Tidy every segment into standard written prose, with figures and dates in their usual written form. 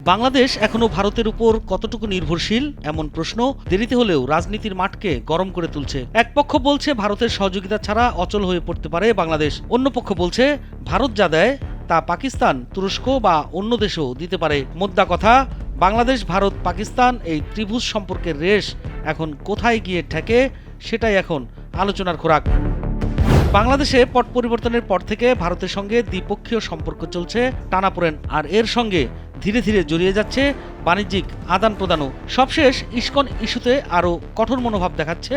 বাংলাদেশ এখনো ভারতের উপর কতটুকু নির্ভরশীল এমন প্রশ্ন দেরিতে হলেও রাজনীতির মাঠকে গরম করে তুলছে। এক পক্ষ বলছে ভারতের সহযোগিতা ছাড়া অচল হয়ে পড়তে পারে বাংলাদেশ, অন্য পক্ষ বলছে ভারত যা দেয় তা পাকিস্তান, তুরস্ক বা অন্য দেশও দিতে পারে। মোদ্দা কথা, বাংলাদেশ, ভারত, পাকিস্তান এই ত্রিভুজ সম্পর্কের রেশ এখন কোথায় গিয়ে ঠেকে সেটাই এখন আলোচনার খোরাক। বাংলাদেশে পট পরিবর্তনের পর থেকে ভারতের সঙ্গে দ্বিপক্ষীয় সম্পর্ক চলছে টানাপোড়েন, আর এর সঙ্গে ধীরে ধীরে জড়িয়ে যাচ্ছে বাণিজ্যিক আদান প্রদানও। সবশেষ ইস্কন ইস্যুতে আরও কঠোর মনোভাব দেখাচ্ছে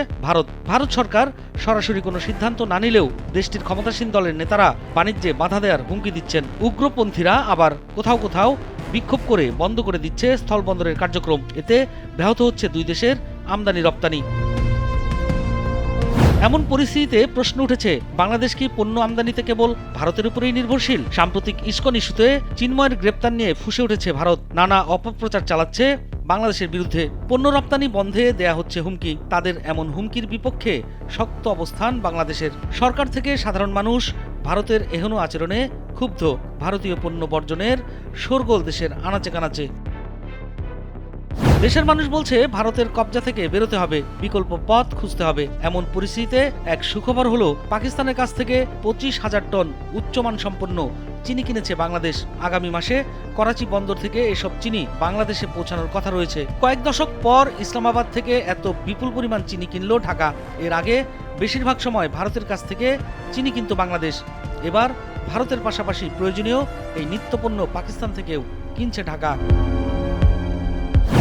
ভারত সরকার সরাসরি কোনো সিদ্ধান্ত না নিলেও দেশটির ক্ষমতাসীন দলের নেতারা বাণিজ্যে বাধা দেওয়ার হুমকি দিচ্ছেন। উগ্রপন্থীরা আবার কোথাও কোথাও বিক্ষোভ করে বন্ধ করে দিচ্ছে স্থলবন্দরের কার্যক্রম। এতে ব্যাহত হচ্ছে দুই দেশের আমদানি রপ্তানি। এমন পরিস্থিতিতে প্রশ্ন উঠেছে, বাংলাদেশ কি পণ্য আমদানিতে কেবল ভারতের উপরেই নির্ভরশীল? সাম্প্রতিক ইস্কন ইস্যুতে চিন্ময়ের গ্রেপ্তার নিয়ে ফুঁসে উঠেছে ভারত নানা অপপ্রচার চালাচ্ছে বাংলাদেশের বিরুদ্ধে। পণ্য রপ্তানি বন্ধে দেয়া হচ্ছে হুমকি। তাদের এমন হুমকির বিপক্ষে শক্ত অবস্থান বাংলাদেশের। সরকার থেকে সাধারণ মানুষ ভারতের এহেন আচরণে ক্ষুব্ধ। ভারতীয় পণ্য বর্জনের শোরগোল দেশের আনাচে কানাচে। দেশের মানুষ বলছে ভারতের কবজা থেকে বেরোতে হবে, বিকল্প পথ খুঁজতে হবে। এমন পরিস্থিতিতে এক সুখবর হলো, পাকিস্তানের কাছ থেকে 25,000 টন উচ্চমান সম্পন্ন চিনি কিনেছে বাংলাদেশ। আগামী মাসে করাচি বন্দর থেকে এসব চিনি বাংলাদেশে পৌঁছানোর কথা রয়েছে। কয়েক দশক পর ইসলামাবাদ থেকে এত বিপুল পরিমাণ চিনি কিনল ঢাকা। এর আগে বেশিরভাগ সময় ভারতের কাছ থেকে চিনি কিনত বাংলাদেশ। এবার ভারতের পাশাপাশি প্রয়োজনীয় এই নিত্যপণ্য পাকিস্তান থেকেও কিনছে ঢাকা।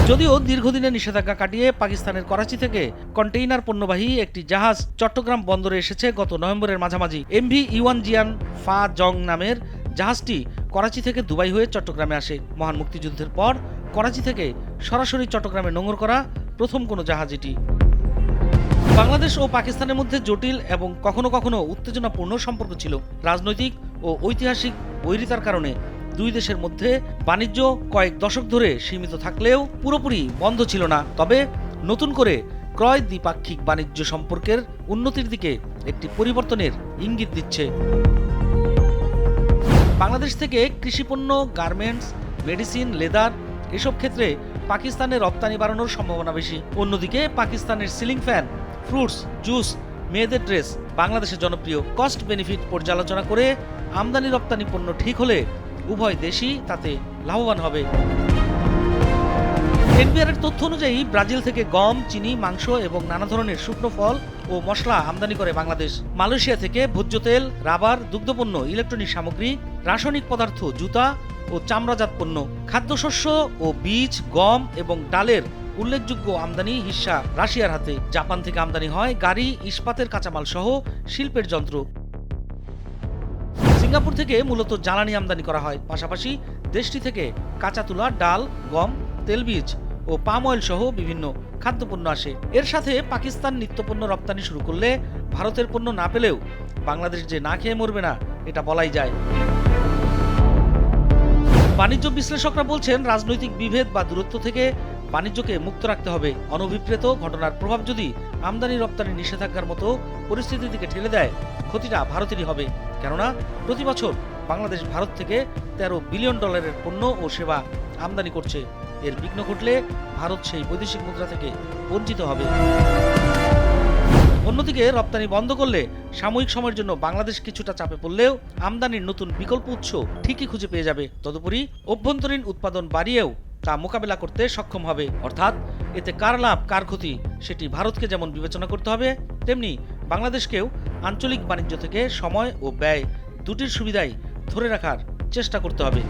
যদিও দীর্ঘদিনের নিষেধাজ্ঞা কাটিয়ে পাকিস্তানের করাচি থেকে কন্টেইনার পণ্যবাহী একটি জাহাজ চট্টগ্রাম বন্দরে এসেছে গত নভেম্বরের মাঝামাঝি। MV ইওয়ান জিয়ান ফা জং নামের জাহাজটি করাচি থেকে দুবাই হয়ে চট্টগ্রামে আসে। মহান মুক্তিযুদ্ধের পর করাচি থেকে সরাসরি চট্টগ্রামে নোঙর করা প্রথম কোনো জাহাজ এটি। বাংলাদেশ ও পাকিস্তানের মধ্যে জটিল এবং কখনো কখনো উত্তেজনাপূর্ণ সম্পর্ক ছিল। রাজনৈতিক ও ঐতিহাসিক বৈরিতার কারণে দুই দেশের মধ্যে বাণিজ্য কয়েক দশক ধরে সীমিত থাকলেও পুরোপুরি বন্ধ ছিল না। তবে নতুন করে ক্রয় দ্বিপাক্ষিক বাণিজ্য সম্পর্কের উন্নতির দিকে একটি পরিবর্তনের ইঙ্গিত দিচ্ছে। বাংলাদেশ থেকে কৃষিপণ্য, গার্মেন্টস, মেডিসিন, লেদার এসব ক্ষেত্রে পাকিস্তানের রপ্তানি বাড়ানোর সম্ভাবনা বেশি। অন্যদিকে পাকিস্তানের সিলিং ফ্যান, ফ্রুটস, জুস, মেয়েদের ড্রেস বাংলাদেশে জনপ্রিয়। কস্ট বেনিফিট পর্যালোচনা করে আমদানি রপ্তানি পণ্য ঠিক হলে উভয় দেশই তাতে লাভবান হবে। এনবিআরের তথ্য অনুযায়ী ব্রাজিল থেকে গম, চিনি, মাংস এবং নানা ধরনের শুকনো ফল ও মশলা আমদানি করে বাংলাদেশ। মালয়েশিয়া থেকে ভোজ্য তেল, রাবার, দুগ্ধপণ্য, ইলেকট্রনিক সামগ্রী, রাসায়নিক পদার্থ, জুতা ও চামড়াজাত পণ্য, খাদ্যশস্য ও বীজ, গম এবং ডালের উল্লেখযোগ্য আমদানি হিস্সা রাশিয়ার হাতে। জাপান থেকে আমদানি হয় গাড়ি, ইস্পাতের কাঁচামাল সহ শিল্পের যন্ত্র। সিঙ্গাপুর থেকে মূলত জ্বালানি আমদানি করা হয়। পাশাপাশি দেশটি থেকে কাঁচা তুলা, ডাল, গম, তেলবীজ ও পাম অয়েল সহ বিভিন্ন খাদ্যপণ্য আসে। এর সাথে পাকিস্তান নিত্যপণ্য রপ্তানি শুরু করলে ভারতের পণ্য না পেলেও বাংলাদেশ যে না খেয়ে মরবে না এটা বলাই যায়। বাণিজ্য বিশ্লেষকরা বলছেন, রাজনৈতিক বিভেদ বা দূরত্ব থেকে বাণিজ্যকে মুক্ত রাখতে হবে। অনভিপ্রেত ঘটনার প্রভাব যদি আমদানি রপ্তানি নিষেধাজ্ঞার মতো পরিস্থিতির দিকে ঠেলে দেয়, ক্ষতিটা ভারতেরই হবে। কেননা প্রতি বছর বাংলাদেশ ভারত থেকে $13 বিলিয়ন পণ্য ও সেবা আমদানি করছে। এর বিঘ্ন ঘটলে ভারত সেই বৈদেশিক মুদ্রা থেকে বঞ্চিত হবে। অন্যদিকে রপ্তানি বন্ধ করলে সাময়িক সময়ের জন্য বাংলাদেশ কিছুটা চাপে পড়লেও আমদানির নতুন বিকল্প উৎস ঠিকই খুঁজে পেয়ে যাবে। তদুপরি অভ্যন্তরীণ উৎপাদন বাড়িয়েও তা মোকাবেলা করতে সক্ষম হবে। অর্থাৎ এতে কার লাভ কার ক্ষতি সেটি ভারতকে যেমন বিবেচনা করতে হবে, তেমনি বাংলাদেশকেও আঞ্চলিক বাণিজ্য থেকে সময় ও ব্যয় দুটির সুবিধাই ধরে রাখার চেষ্টা করতে হবে।